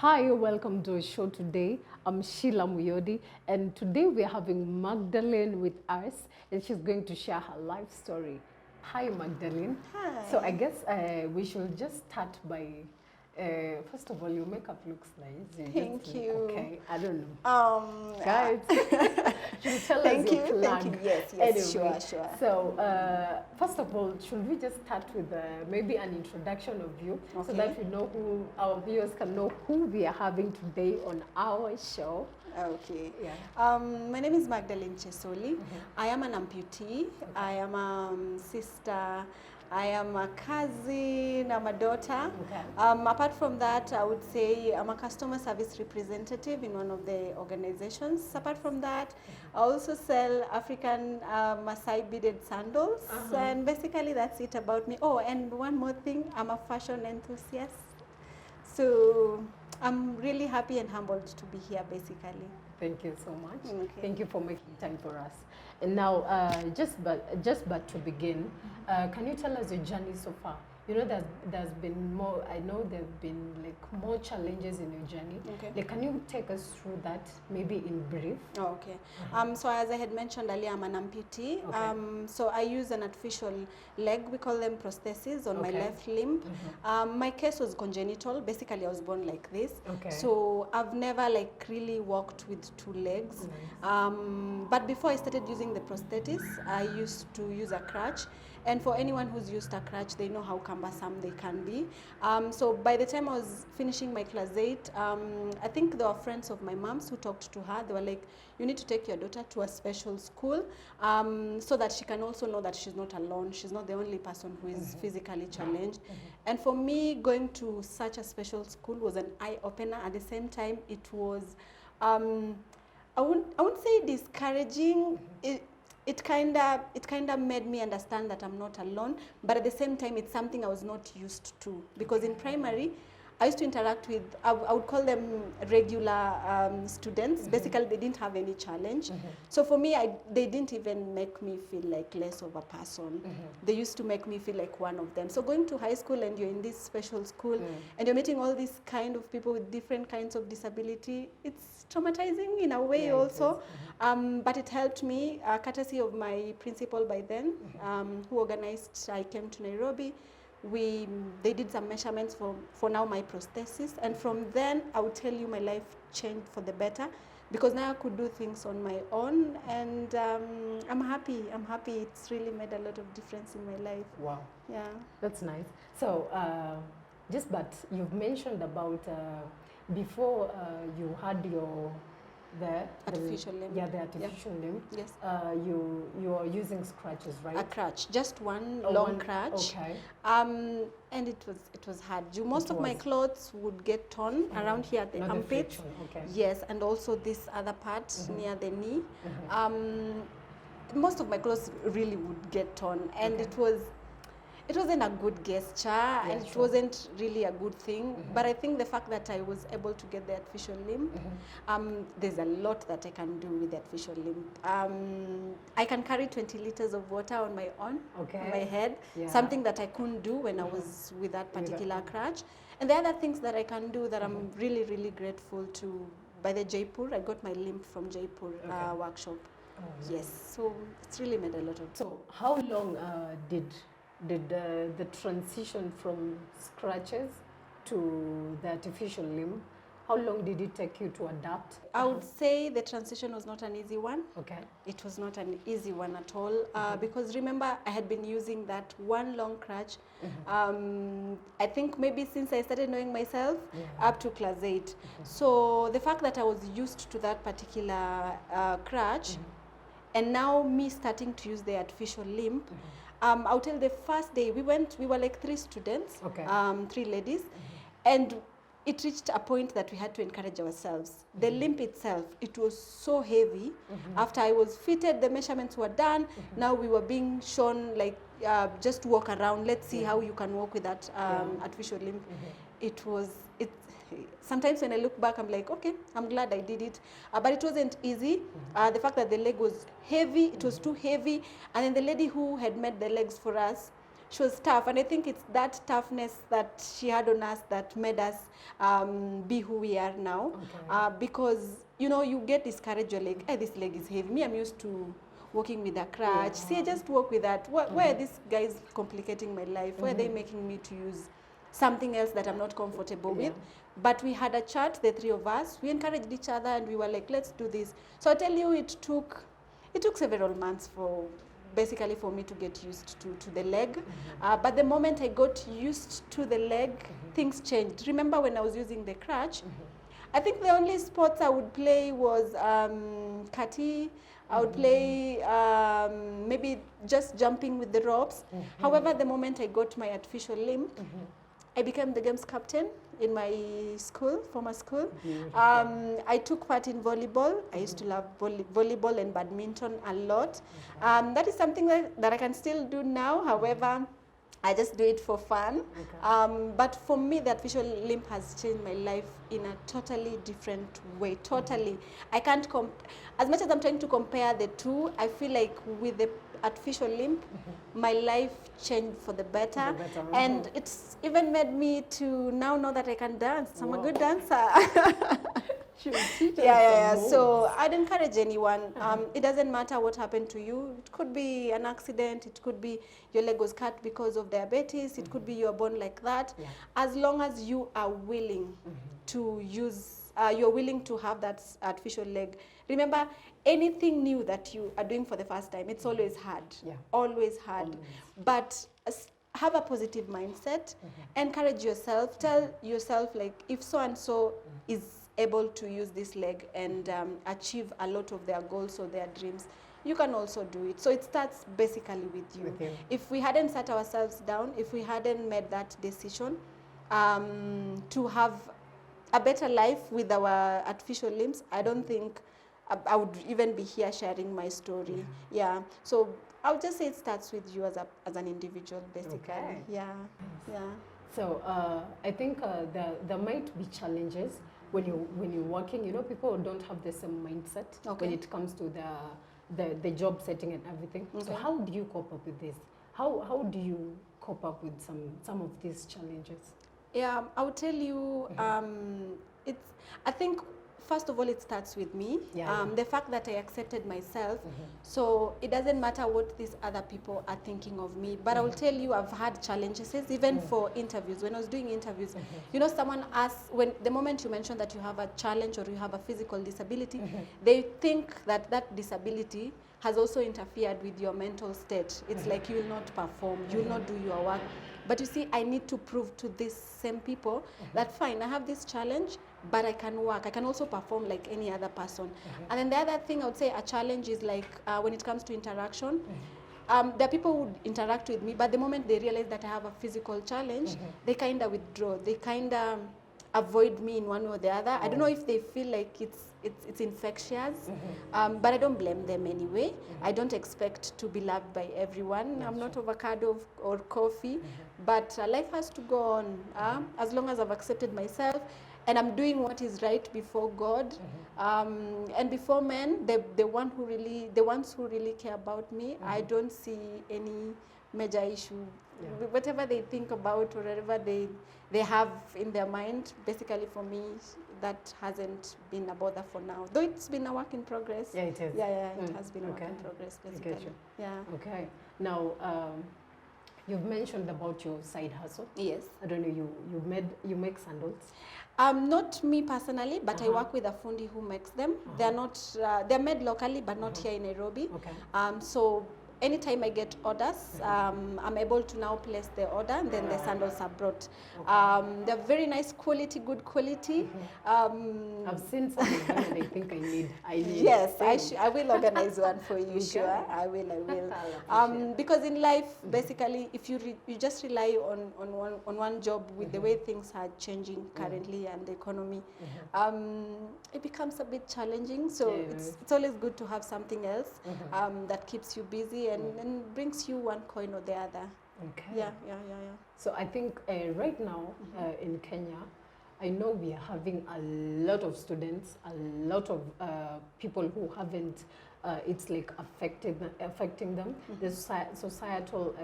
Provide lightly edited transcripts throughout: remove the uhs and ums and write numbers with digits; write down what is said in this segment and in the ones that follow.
Hi, welcome to our show today. I'm Sheila Muyodi, and today we're having Magdalene with us, and she's going to share her life story. Hi, Magdalene. Hi. So I guess we should just start by, first of all, your makeup looks nice. Thank you. Okay, I don't know. Guys, should you tell Thank us your you. plug? Thank you. Yes, Anyway, sure. So, first of all, should we just start with maybe an introduction of you, so Okay. that we know who our viewers can know who we are having today on our show? Okay. Yeah. My name is Magdalene Chesoli. I am an amputee. I am a sister. I am a cousin. I'm a daughter. Okay. Apart from that, I would say I'm a customer service representative in one of the organizations. Apart from that, I also sell African Maasai beaded sandals. And basically that's it about me. Oh, and one more thing, I'm a fashion enthusiast. So I'm really happy and humbled to be here, basically. Thank you so much. Okay. Thank you for making time for us. And now, just but to begin, can you tell us your journey so far? You know, there's been more. I know there've been like more challenges in your journey. Okay. Like, can you take us through that, maybe in brief? Oh, okay. So as I had mentioned earlier, I'm an amputee. Okay. So I use an artificial leg, we call them prostheses, on my Okay. left limb. My case was congenital. Basically, I was born like this. Okay. So I've never like really walked with two legs. But before I started using the prosthetics, I used to use a crutch. And for anyone who's used a crutch, they know how cumbersome they can be. So by the time I was finishing my class 8, I think there were friends of my mom's who talked to her. They were like, you need to take your daughter to a special school so that she can also know that she's not alone. She's not the only person who is physically challenged. And for me, going to such a special school was an eye-opener. At the same time, it was, I wouldn't say discouraging. It kind of made me understand that I'm not alone, but at the same time, it's something I was not used to, because in primary, I used to interact with, I would call them regular students. Basically, they didn't have any challenge. So for me, they didn't even make me feel like less of a person. They used to make me feel like one of them. So going to high school and you're in this special school and you're meeting all these kind of people with different kinds of disability, it's traumatizing in a way also. But it helped me, courtesy of my principal by then, who organized, I came to Nairobi. They did some measurements for now my prosthesis, and from then I would tell you my life changed for the better, because now I could do things on my own, and I'm happy. It's really made a lot of difference in my life. Wow. Yeah. That's nice. So, but you've mentioned about before you had the Artificial limb. Yeah, the artificial limb. Yes. You are using scratches, right? A crutch, just one Oh, long one- crutch. Okay. And it was hard. Most of my clothes would get torn around here at the Not the armpits. friction, okay. Yes, and also this other part near the knee. Most of my clothes really would get torn, and it wasn't a good gesture, and it wasn't really a good thing. But I think the fact that I was able to get the artificial limb, there's a lot that I can do with the artificial limb. I can carry 20 liters of water on my own, Okay. on my head, Yeah. something that I couldn't do when I was with that particular crutch. And the other things that I can do that I'm really, really grateful to, by the Jaipur, I got my limb from Jaipur workshop. Oh, Yes, so it's really made a lot of. So, how long did the transition from scratches to the artificial limb? How long did it take you to adapt? I would say the transition was not an easy one. Okay. It was not an easy one at all, because remember, I had been using that one long crutch, I think maybe since I started knowing myself, up to class 8. So the fact that I was used to that particular crutch, and now me starting to use the artificial limb, I'll tell the first day we were like 3 students, Okay. 3 ladies, and it reached a point that we had to encourage ourselves. The limb itself, it was so heavy. After I was fitted, the measurements were done. Now we were being shown like, just walk around. Let's see how you can walk with that artificial limb. Sometimes when I look back, I'm like, okay, I'm glad I did it. But it wasn't easy. The fact that the leg was heavy, it was too heavy. And then the lady who had made the legs for us, she was tough, and I think it's that toughness that she had on us that made us be who we are now. Okay. Because you know, you get discouraged. You're like, hey, this leg is heavy. Me, I'm used to walking with a crutch. See, I just walk with that. Why are these guys complicating my life? Why are they making me to use something else that I'm not comfortable with? But we had a chat, the three of us. We encouraged each other, and we were like, let's do this. So I tell you, it took several months for basically for me to get used to the leg. But the moment I got used to the leg, things changed. Remember when I was using the crutch, I think the only sports I would play was kati. I would play maybe just jumping with the ropes. However, the moment I got my artificial limb, I became the games captain in my school, former school. I took part in volleyball. I used to love volleyball and badminton a lot. That is something that I can still do now. However, I just do it for fun. But for me, the artificial limb has changed my life in a totally different way. Totally. I can't as much as I'm trying to compare the two, I feel like with the artificial limb, my life changed for the better. And it's even made me to now know that I can dance. I'm a good dancer. So I'd encourage anyone. It doesn't matter what happened to you. It could be an accident. It could be your leg was cut because of diabetes. It could be you were born like that. As long as you are willing to use, you're willing to have that artificial leg. Remember, anything new that you are doing for the first time, it's always hard. Always hard. But have a positive mindset. Encourage yourself. Tell yourself, like, if so and so is able to use this leg and achieve a lot of their goals or their dreams, you can also do it. So it starts basically with you. If we hadn't sat ourselves down, if we hadn't made that decision to have a better life with our artificial limbs, I don't think I would even be here sharing my story. So I would just say it starts with you as an individual, basically. So I think there might be challenges when you're working. You know, people don't have the same mindset when it comes to the job setting and everything. So how do you cope up with this? How do you cope up with some of these challenges? I would tell you, I think first of all, it starts with me. The fact that I accepted myself. So it doesn't matter what these other people are thinking of me. But I will tell you, I've had challenges, even for interviews. When I was doing interviews, you know, someone asks, the moment you mention that you have a challenge or you have a physical disability, they think that that disability has also interfered with your mental state. It's like you will not perform, you will not do your work. But you see, I need to prove to these same people that fine, I have this challenge, but I can work. I can also perform like any other person. And then the other thing I would say a challenge is like when it comes to interaction. There are people who interact with me, but the moment they realize that I have a physical challenge, they kind of withdraw. They kind of avoid me in one way or the other. I don't know if they feel like it's infectious, but I don't blame them anyway. I don't expect to be loved by everyone. I'm not avocado or coffee, but life has to go on. As long as I've accepted myself and I'm doing what is right before God and before men, the ones who really care about me, I don't see any major issue. Whatever they think about or whatever they have in their mind, basically for me, that hasn't been a bother for now. Though it's been a work in progress. It is. It has been a work in progress, basically. Okay. Now, you've mentioned about your side hustle. Yes. I don't know, you make sandals? Not me personally, but I work with a fundi who makes them. They're made locally, but not here in Nairobi. So anytime I get orders, I'm able to now place the order, and then the sandals are brought. They're very nice quality, good quality. I've seen some of them and I think I need. Yes, I will organize one for you, sure. I will. Because in life, basically, if you just rely on one job with the way things are changing currently and the economy, it becomes a bit challenging. So it's always good to have something else that keeps you busy and brings you one coin or the other. Okay. So I think right now in Kenya, I know we are having a lot of students, a lot of people who haven't it's like affecting them. The societal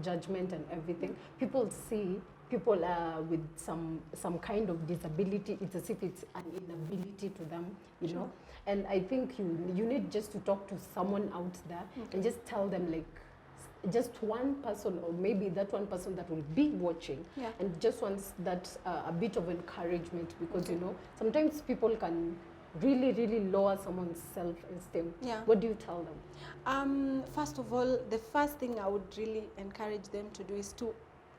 judgment and everything. People see people with some kind of disability. It's as if it's an inability to them, you know. And I think you need just to talk to someone out there and just tell them, like, just one person, or maybe that one person that will be watching, and just wants that a bit of encouragement, because you know, sometimes people can really lower someone's self-esteem. What do you tell them? First of all, the first thing I would really encourage them to do is to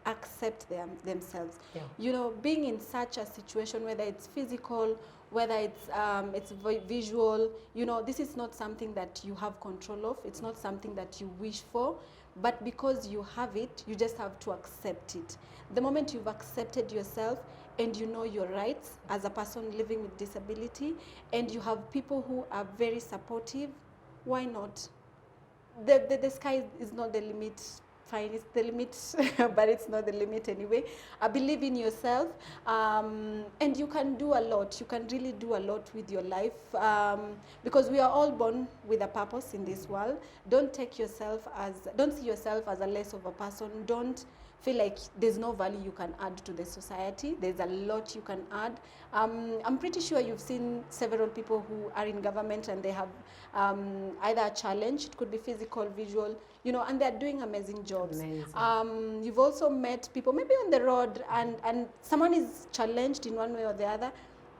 accept themselves. You know, being in such a situation, whether it's physical, whether it's visual, you know, this is not something that you have control of. It's not something that you wish for, but because you have it, you just have to accept it. The moment you've accepted yourself and you know your rights as a person living with disability, and you have people who are very supportive, why not? The sky is not the limit. Fine, it's the limit, but it's not the limit anyway. Believe in yourself, and you can do a lot. You can really do a lot with your life, because we are all born with a purpose in this world. Don't see yourself as a less of a person. Don't feel like there's no value you can add to the society. There's a lot you can add. I'm pretty sure you've seen several people who are in government and they have either a challenge, it could be physical, visual, you know, and they're doing amazing jobs. You've also met people maybe on the road and someone is challenged in one way or the other,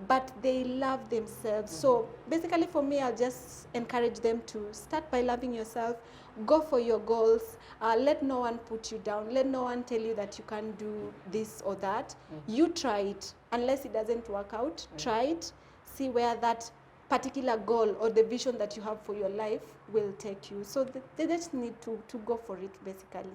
but they love themselves. So basically for me, I'll just encourage them to start by loving yourself, go for your goals, let no one put you down, let no one tell you that you can't do this or that. You try it. Unless it doesn't work out, try it, see where that particular goal or the vision that you have for your life will take you. So they just need to go for it, basically.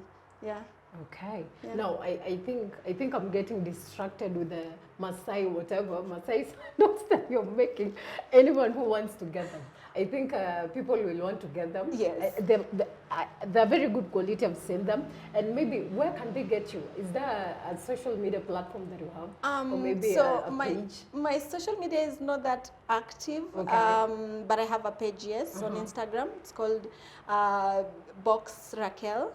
Okay. Now I think I'm getting distracted with the Maasai Maasai notes that you're making. Anyone who wants to get them, I think people will want to get them. Yes. They're very good quality. I've seen them. And maybe where can they get you? Is there a social media platform that you have, or maybe a page? My social media is not that active, but I have a page, yes, on Instagram. It's called Box Raquel.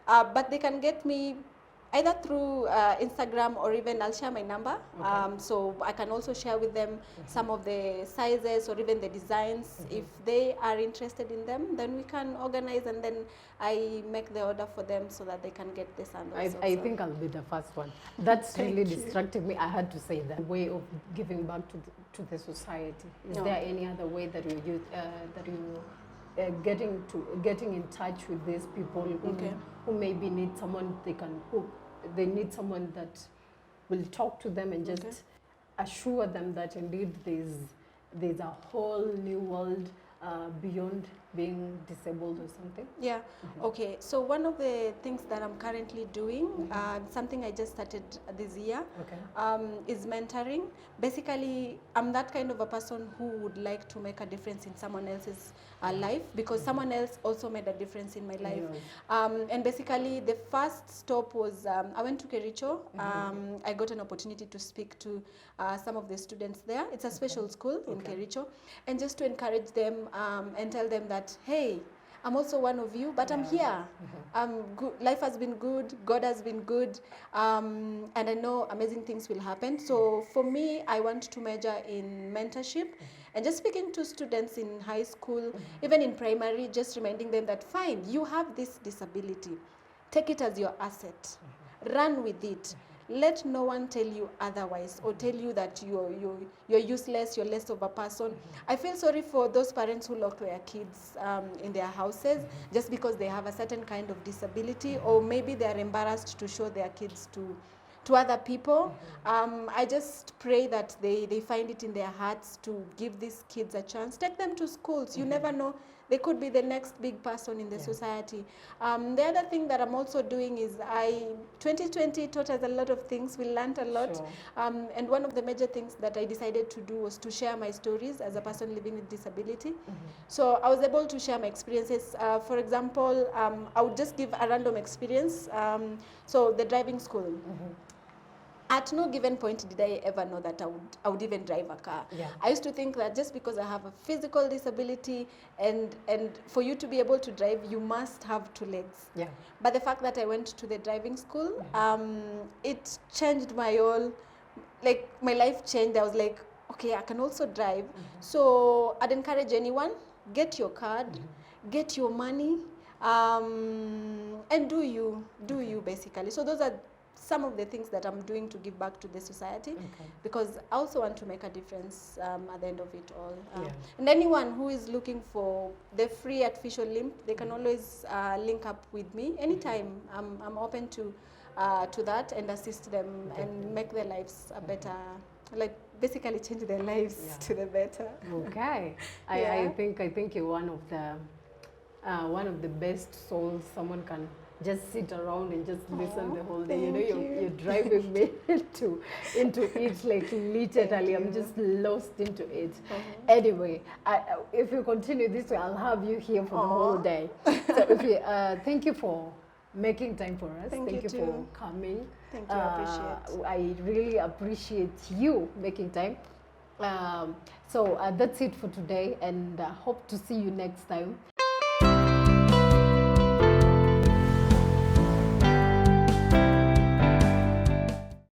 But they can get me either through Instagram, or even I'll share my number. So I can also share with them some of the sizes or even the designs. If they are interested in them, then we can organize, and then I make the order for them so that they can get the sandals. I think I'll be the first one. That's really distracting me. I had to say that. Way of giving back to the society. Is there any other way that you use, getting in touch with these people who maybe need someone they need someone that will talk to them and just assure them that indeed there's a whole new world beyond being disabled or something? Okay, so one of the things that I'm currently doing, something I just started this year, is mentoring. Basically, I'm that kind of a person who would like to make a difference in someone else's life, because someone else also made a difference in my life. And basically, the first stop was, I went to Kericho. I got an opportunity to speak to some of the students there. It's a special school in Kericho. And just to encourage them and tell them that, hey, I'm also one of you, but I'm here. Good. Life has been good. God has been good. And I know amazing things will happen. So for me, I want to major in mentorship. And just speaking to students in high school, even in primary, just reminding them that, fine, you have this disability. Take it as your asset. Run with it. Let no one tell you otherwise, or tell you that you're useless, you're less of a person. I feel sorry for those parents who lock their kids in their houses just because they have a certain kind of disability, or maybe they're embarrassed to show their kids to other people. I just pray that they find it in their hearts to give these kids a chance. Take them to schools. You never know. They could be the next big person in the society. The other thing that I'm also doing is 2020 taught us a lot of things. We learned a lot. And one of the major things that I decided to do was to share my stories as a person living with disability. So I was able to share my experiences. For example, I would just give a random experience. So the driving school. at no given point did I ever know that I would even drive a car. Yeah. I used to think that just because I have a physical disability and for you to be able to drive, you must have 2 legs. Yeah. But the fact that I went to the driving school, it changed my whole, like my life changed. I was like, okay, I can also drive. So I'd encourage anyone, get your card, get your money, and do you basically. So those are some of the things that I'm doing to give back to the society, because I also want to make a difference at the end of it all. And anyone who is looking for the free artificial limb, they can always link up with me anytime. I'm open to that and assist them and make their lives a better, like basically change their lives to the better. Okay. I think you're one of the best souls someone can just sit around and just listen the whole day. You know, you're driving me into it, like literally. I'm just lost into it. Anyway, if you continue this way, I'll have you here for the whole day. So if you, thank you for making time for us. Thank you for coming. Thank you, I appreciate. I really appreciate you making time. So that's it for today, and hope to see you next time.